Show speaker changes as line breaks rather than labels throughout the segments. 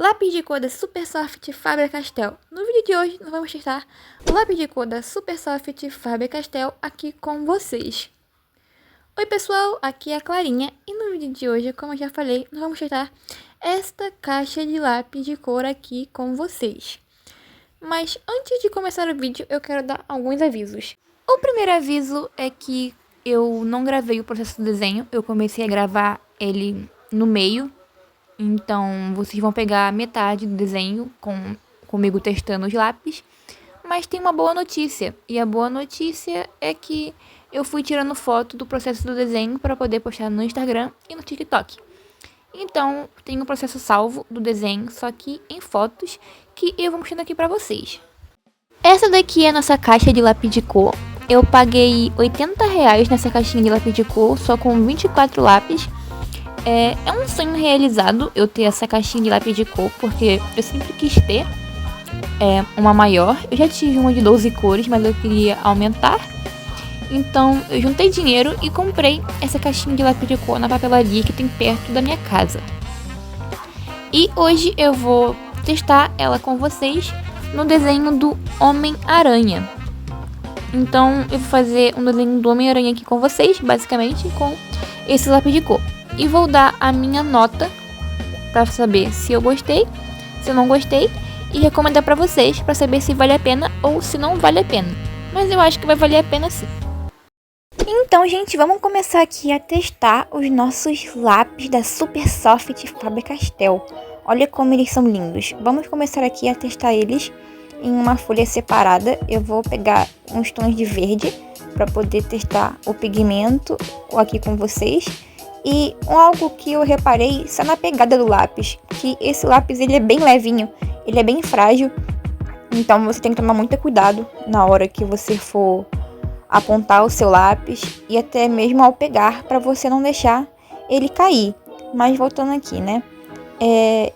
Lápis de cor da Supersoft Faber-Castell. No vídeo de hoje, nós vamos testar o lápis de cor da Supersoft Faber-Castell aqui com vocês. Oi pessoal, aqui é a Clarinha e no vídeo de hoje, como eu já falei, nós vamos testar esta caixa de lápis de cor aqui com vocês. Mas antes de começar o vídeo, eu quero dar alguns avisos. O primeiro aviso é que eu não gravei o processo do desenho, eu comecei a gravar ele no meio. Então, vocês vão pegar metade do desenho comigo testando os lápis. Mas tem uma boa notícia. E a boa notícia é que eu fui tirando foto do processo do desenho para poder postar no Instagram e no TikTok. Então, tem o processo salvo do desenho, só que em fotos, que eu vou mostrando aqui para vocês. Essa daqui é a nossa caixa de lápis de cor. Eu paguei R$80 nessa caixinha de lápis de cor, só com 24 lápis. É um sonho realizado eu ter essa caixinha de lápis de cor, porque eu sempre quis ter uma maior. Eu já tive uma de 12 cores, mas eu queria aumentar. Então eu juntei dinheiro e comprei essa caixinha de lápis de cor na papelaria que tem perto da minha casa. E hoje eu vou testar ela com vocês no desenho do Homem-Aranha. Então eu vou fazer um desenho do Homem-Aranha aqui com vocês, basicamente com esse lápis de cor. E vou dar a minha nota para saber se eu gostei, se eu não gostei, e recomendar para vocês para saber se vale a pena ou se não vale a pena. Mas eu acho que vai valer a pena sim. Então, gente, vamos começar aqui a testar os nossos lápis da Supersoft Faber-Castell. Olha como eles são lindos. Vamos começar aqui a testar eles em uma folha separada. Eu vou pegar uns tons de verde para poder testar o pigmento aqui com vocês. E algo que eu reparei só na pegada do lápis, que esse lápis ele é bem levinho, ele é bem frágil, então você tem que tomar muito cuidado na hora que você for apontar o seu lápis e até mesmo ao pegar, para você não deixar ele cair. Mas voltando aqui, né,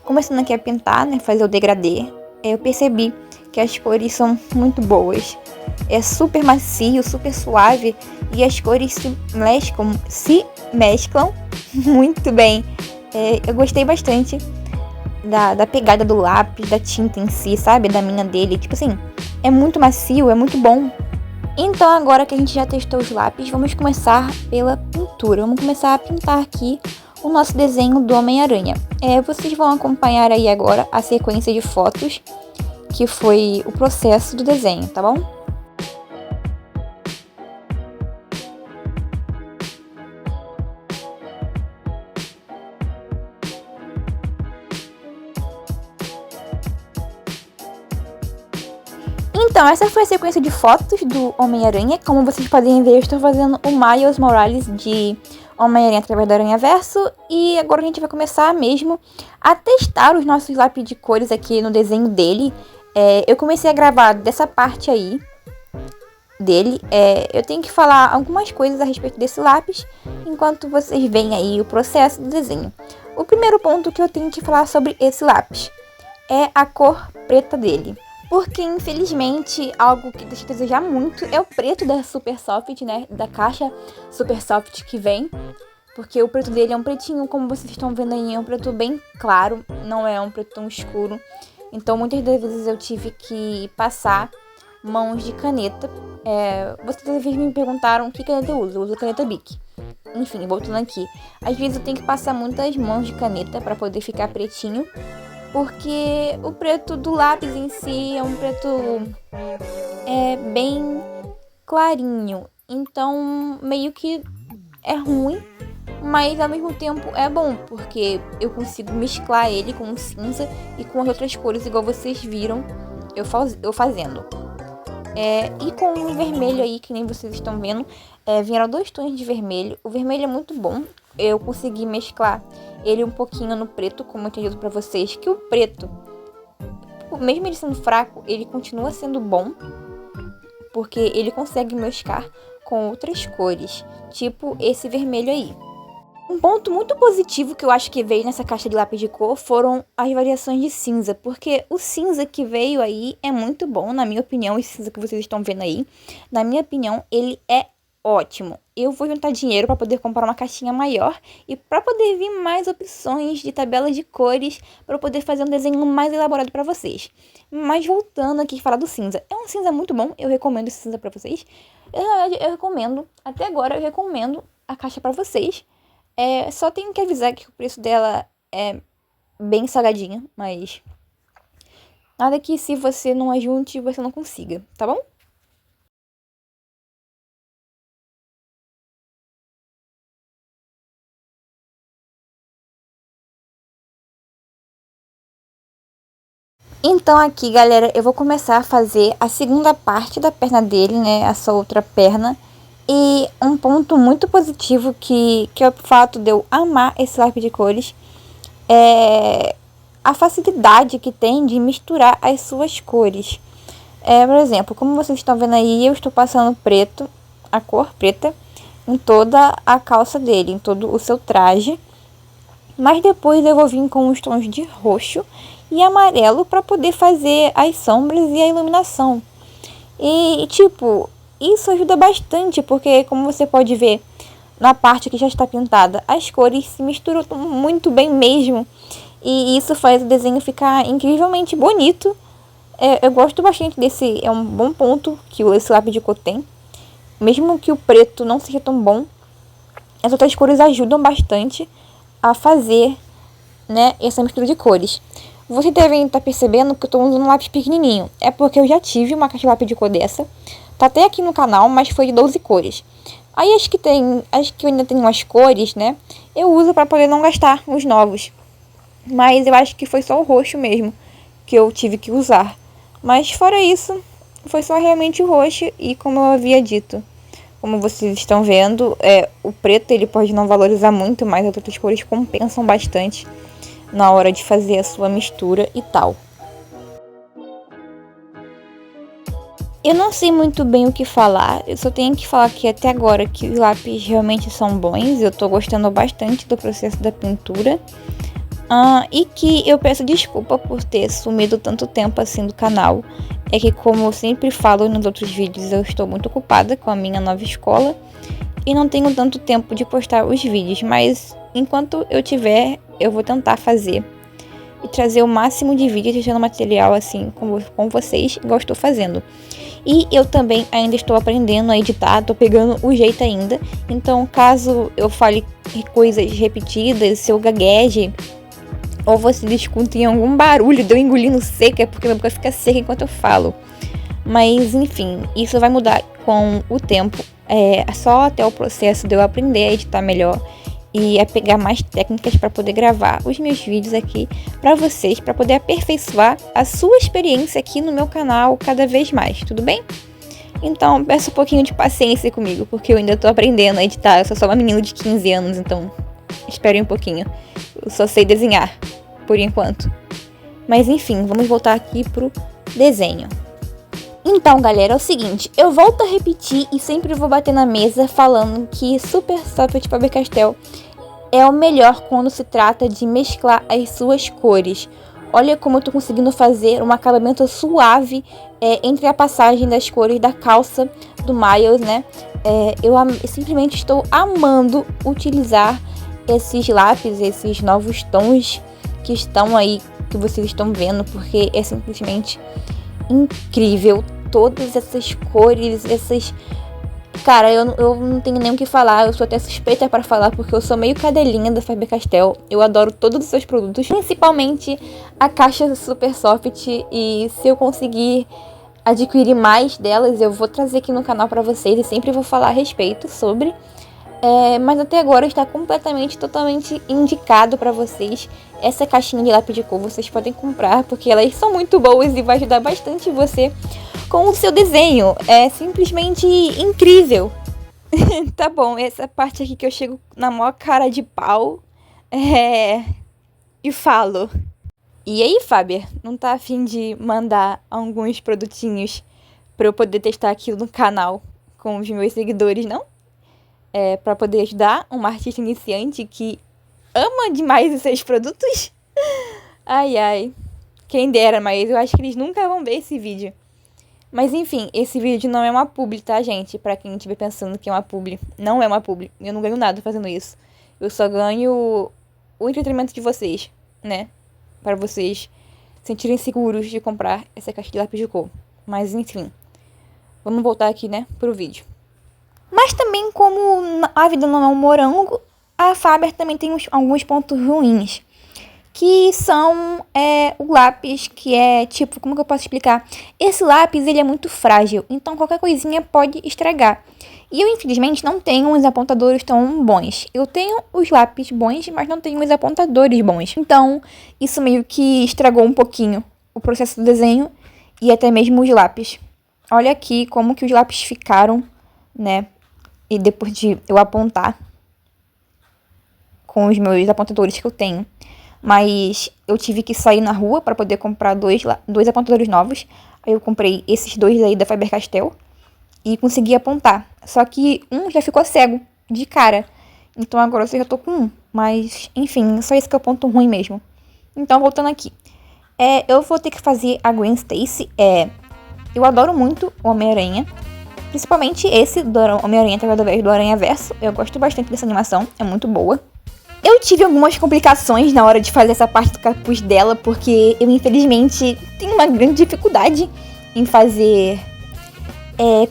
começando aqui a pintar, né, fazer o degradê, eu percebi que as cores são muito boas. É super macio, super suave e as cores se mesclam muito bem. Eu gostei bastante da pegada do lápis, da tinta em si, sabe? Da mina dele. Tipo assim, é muito macio, é muito bom. Então agora que a gente já testou os lápis, vamos começar pela pintura. Vamos começar a pintar aqui o nosso desenho do Homem-Aranha. Vocês vão acompanhar aí agora a sequência de fotos, que foi o processo do desenho, tá bom? Então, essa foi a sequência de fotos do Homem-Aranha. Como vocês podem ver, eu estou fazendo o Miles Morales de Homem-Aranha através do Aranhaverso. E agora a gente vai começar mesmo a testar os nossos lápis de cores aqui no desenho dele. Eu comecei a gravar dessa parte aí dele. Eu tenho que falar algumas coisas a respeito desse lápis, enquanto vocês veem aí o processo do desenho. O primeiro ponto que eu tenho que falar sobre esse lápis é a cor preta dele. Porque, infelizmente, algo que deixa a desejar muito é o preto da Supersoft, né? Da caixa Supersoft que vem. Porque o preto dele é um pretinho, como vocês estão vendo aí, é um preto bem claro, não é um preto tão escuro. Então, muitas das vezes eu tive que passar mãos de caneta. Vocês às vezes me perguntaram que caneta eu uso. Eu uso caneta Bic. Enfim, voltando aqui. Às vezes eu tenho que passar muitas mãos de caneta para poder ficar pretinho. Porque o preto do lápis em si é um preto bem clarinho. Então, meio que é ruim, mas ao mesmo tempo é bom, porque eu consigo mesclar ele com o cinza e com as outras cores, igual vocês viram eu fazendo. E com o vermelho aí, que nem vocês estão vendo, vieram 2 tons de vermelho. O vermelho é muito bom. Eu consegui mesclar ele um pouquinho no preto, como eu tinha dito pra vocês, que o preto, mesmo ele sendo fraco, ele continua sendo bom, porque ele consegue mesclar com outras cores, tipo esse vermelho aí. Um ponto muito positivo que eu acho que veio nessa caixa de lápis de cor foram as variações de cinza, porque o cinza que veio aí é muito bom, na minha opinião. Esse cinza que vocês estão vendo aí, na minha opinião, ele é ótimo. Eu vou juntar dinheiro para poder comprar uma caixinha maior e para poder vir mais opções de tabelas de cores para poder fazer um desenho mais elaborado para vocês. Mas voltando aqui a falar do cinza. É um cinza muito bom, eu recomendo esse cinza para vocês. Eu recomendo, até agora eu recomendo a caixa para vocês. Só tenho que avisar que o preço dela é bem salgadinho, mas nada que se você não ajunte, você não consiga, tá bom? Então aqui, galera, eu vou começar a fazer a segunda parte da perna dele, né? Essa outra perna. E um ponto muito positivo que é o fato de eu amar esse lápis de cores é a facilidade que tem de misturar as suas cores. Por exemplo, como vocês estão vendo aí, eu estou passando preto, a cor preta, em toda a calça dele, em todo o seu traje. Mas depois eu vou vir com os tons de roxo e amarelo para poder fazer as sombras e a iluminação. E tipo, isso ajuda bastante, porque como você pode ver na parte que já está pintada, as cores se misturam muito bem mesmo. E isso faz o desenho ficar incrivelmente bonito. Eu gosto bastante desse, é um bom ponto que esse lápis de cor tem. Mesmo que o preto não seja tão bom, as outras cores ajudam bastante a fazer, né, essa mistura de cores. Vocês devem estar percebendo que eu estou usando um lápis pequenininho. É porque eu já tive uma caixa de lápis de cor dessa. Tá até aqui no canal, mas foi de 12 cores. Aí acho que eu ainda tenho umas cores, né? Eu uso para poder não gastar os novos. Mas eu acho que foi só o roxo mesmo que eu tive que usar. Mas fora isso, foi só realmente o roxo e como eu havia dito. Como vocês estão vendo, o preto ele pode não valorizar muito, mas as outras cores compensam bastante na hora de fazer a sua mistura e tal. Eu não sei muito bem o que falar, eu só tenho que falar que até agora que os lápis realmente são bons, eu tô gostando bastante do processo da pintura. E que eu peço desculpa por ter sumido tanto tempo assim do canal. É que como eu sempre falo nos outros vídeos, eu estou muito ocupada com a minha nova escola e não tenho tanto tempo de postar os vídeos, mas enquanto eu tiver, eu vou tentar fazer e trazer o máximo de vídeos deixando material assim com vocês, igual estou fazendo. E eu também ainda estou aprendendo a editar, tô pegando o jeito ainda. Então, caso eu fale coisas repetidas, se eu gagueje ou vocês escutem algum barulho de eu engolindo seca, é porque minha boca fica seca enquanto eu falo. Mas, enfim, isso vai mudar com o tempo. Só até o processo de eu aprender a editar melhor e a pegar mais técnicas para poder gravar os meus vídeos aqui para vocês, para poder aperfeiçoar a sua experiência aqui no meu canal cada vez mais, tudo bem? Então, peço um pouquinho de paciência comigo, porque eu ainda tô aprendendo a editar, eu sou só uma menina de 15 anos, então esperem um pouquinho. Eu só sei desenhar, por enquanto. Mas enfim, vamos voltar aqui pro desenho. Então, galera, é o seguinte, eu volto a repetir e sempre vou bater na mesa falando que Super Soft Faber-Castell é o melhor quando se trata de mesclar as suas cores. Olha como eu tô conseguindo fazer um acabamento suave entre a passagem das cores da calça do Miles, né? Eu simplesmente estou amando utilizar esses lápis, esses novos tons que estão aí, que vocês estão vendo, porque é simplesmente incrível. Todas essas cores, Cara, eu não tenho nem o que falar, eu sou até suspeita para falar, porque eu sou meio cadelinha da Faber-Castell. Eu adoro todos os seus produtos, principalmente a caixa Super Soft, e se eu conseguir adquirir mais delas, eu vou trazer aqui no canal para vocês e sempre vou falar a respeito sobre. Mas até agora está totalmente indicado para vocês. Essa caixinha de lápis de cor vocês podem comprar, porque elas são muito boas e vai ajudar bastante você com o seu desenho. É simplesmente incrível. Tá bom, essa parte aqui que eu chego na maior cara de pau e falo. E aí, Faber, não tá afim de mandar alguns produtinhos para eu poder testar aqui no canal com os meus seguidores, não? Para poder ajudar uma artista iniciante que ama demais os seus produtos. Ai, ai. Quem dera, mas eu acho que eles nunca vão ver esse vídeo. Mas enfim, esse vídeo não é uma publi, tá, gente? Pra quem estiver pensando que é uma publi. Não é uma publi. Eu não ganho nada fazendo isso. Eu só ganho o entretenimento de vocês, né? Para vocês sentirem seguros de comprar essa caixa de lápis de cor. Mas enfim, vamos voltar aqui, né, pro vídeo. Mas também, como a vida não é um morango, a Faber também tem alguns pontos ruins. Que são o lápis, que é tipo, como que eu posso explicar? Esse lápis, ele é muito frágil, então qualquer coisinha pode estragar. E eu, infelizmente, não tenho uns apontadores tão bons. Eu tenho os lápis bons, mas não tenho os apontadores bons. Então, isso meio que estragou um pouquinho o processo do desenho e até mesmo os lápis. Olha aqui como que os lápis ficaram, né? E depois de eu apontar com os meus apontadores que eu tenho. Mas eu tive que sair na rua para poder comprar dois apontadores novos. Aí eu comprei esses dois aí da Faber-Castell e consegui apontar. Só que um já ficou cego de cara. Então agora eu já tô com um. Mas, enfim, só esse que é o ponto ruim mesmo. Então, voltando aqui. Eu vou ter que fazer a Gwen Stacy. Eu adoro muito o Homem-Aranha. Principalmente esse do Homem-Aranha através do Aranha-Verso. Eu gosto bastante dessa animação. É muito boa. Eu tive algumas complicações na hora de fazer essa parte do capuz dela, porque eu, infelizmente, tenho uma grande dificuldade em fazer...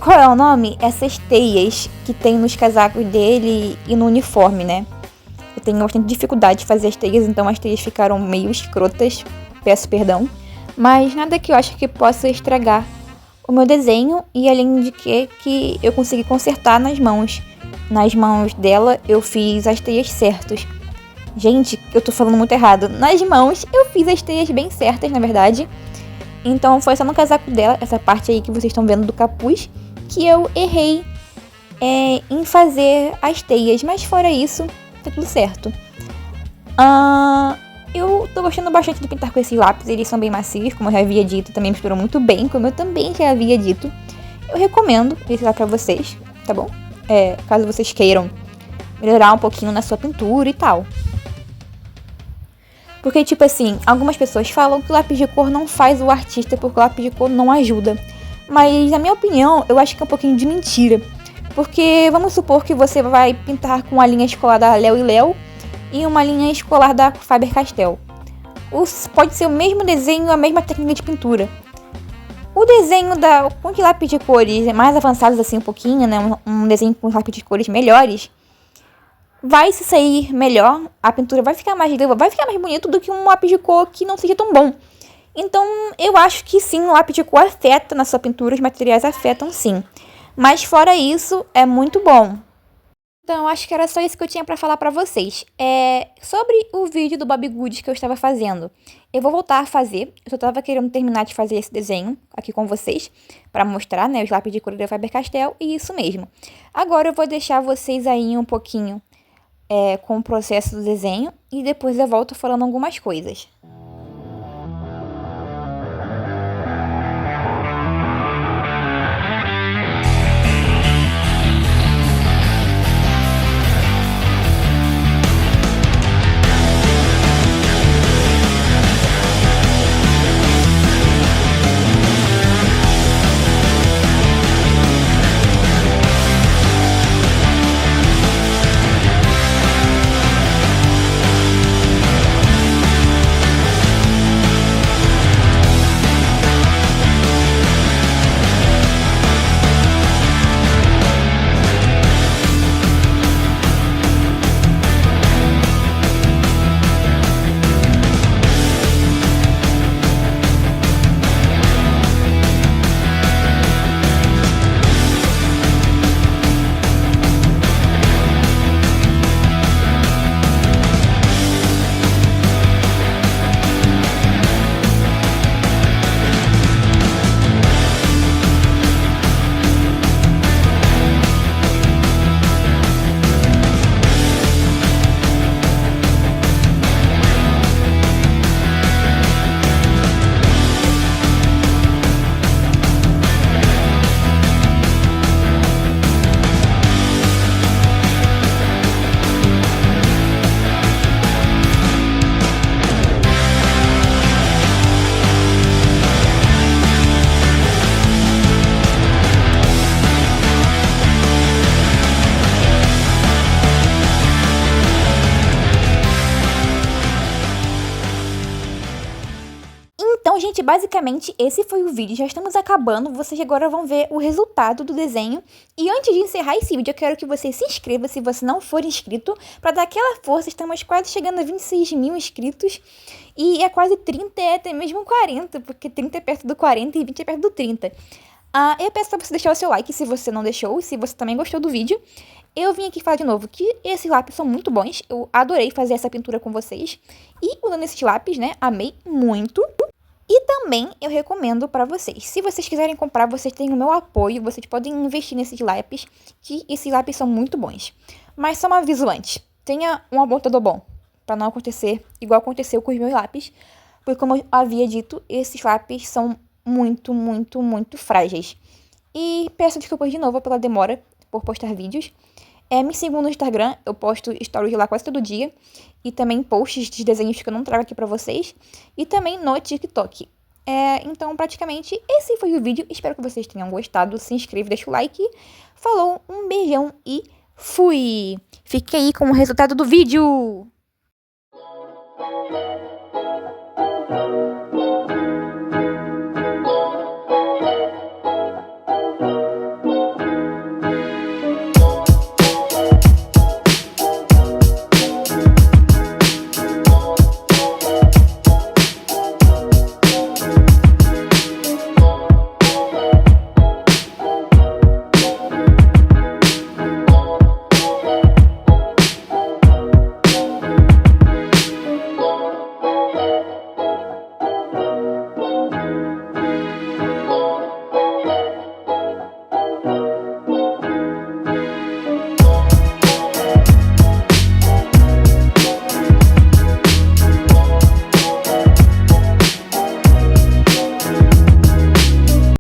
qual é o nome? Essas teias que tem nos casacos dele e no uniforme, né? Eu tenho bastante dificuldade de fazer as teias, então as teias ficaram meio escrotas. Peço perdão. Mas nada que eu acho que possa estragar o meu desenho, e além de que eu consegui consertar nas mãos. Nas mãos dela, eu fiz as teias certas. Gente, eu tô falando muito errado. Nas mãos, eu fiz as teias bem certas, na verdade. Então, foi só no casaco dela, essa parte aí que vocês estão vendo do capuz, que eu errei em fazer as teias. Mas fora isso, tá tudo certo. Eu tô gostando bastante de pintar com esses lápis. Eles são bem macios, como eu já havia dito. Também misturou muito bem, como eu também já havia dito. Eu recomendo esse lá pra vocês, tá bom? Caso vocês queiram melhorar um pouquinho na sua pintura e tal. Porque, tipo assim, algumas pessoas falam que o lápis de cor não faz o artista, porque o lápis de cor não ajuda. Mas, na minha opinião, eu acho que é um pouquinho de mentira. Porque vamos supor que você vai pintar com a linha escolar da Léo e Léo e uma linha escolar da Faber-Castell. Pode ser o mesmo desenho, a mesma técnica de pintura. O desenho com de lápis de cores mais avançados assim um pouquinho, né? Um desenho com lápis de cores melhores, vai se sair melhor, a pintura vai ficar mais leve, vai ficar mais bonito do que um lápis de cor que não seja tão bom. Então, eu acho que sim, o lápis de cor afeta na sua pintura, os materiais afetam sim. Mas fora isso, é muito bom. Então, eu acho que era só isso que eu tinha pra falar pra vocês. Sobre o vídeo do Bobbie Goods que eu estava fazendo. Eu vou voltar a fazer. Eu só tava querendo terminar de fazer esse desenho aqui com vocês, pra mostrar, né, os lápis de cor da Faber-Castell, e isso mesmo. Agora eu vou deixar vocês aí um pouquinho com o processo do desenho, e depois eu volto falando algumas coisas. Então, gente, basicamente esse foi o vídeo. Já estamos acabando. Vocês agora vão ver o resultado do desenho. E antes de encerrar esse vídeo, eu quero que você se inscreva se você não for inscrito, para dar aquela força. Estamos quase chegando a 26 mil inscritos. E é quase 30, é até mesmo 40, porque 30 é perto do 40 e 20 é perto do 30. Eu peço pra você deixar o seu like se você não deixou, e se você também gostou do vídeo. Eu vim aqui falar de novo que esses lápis são muito bons. Eu adorei fazer essa pintura com vocês. E usando esses lápis, né, amei muito. E também eu recomendo pra vocês. Se vocês quiserem comprar, vocês têm o meu apoio. Vocês podem investir nesses lápis, que esses lápis são muito bons. Mas só um aviso antes. Tenha um apontador bom, pra não acontecer igual aconteceu com os meus lápis. Porque como eu havia dito, esses lápis são muito, muito, muito frágeis. E peço desculpas de novo pela demora por postar vídeos. Me sigam no Instagram, eu posto stories lá quase todo dia. E também posts de desenhos que eu não trago aqui pra vocês. E também no TikTok. Então, praticamente, esse foi o vídeo. Espero que vocês tenham gostado. Se inscreve, deixa o like. Falou, um beijão e fui! Fique aí com o resultado do vídeo!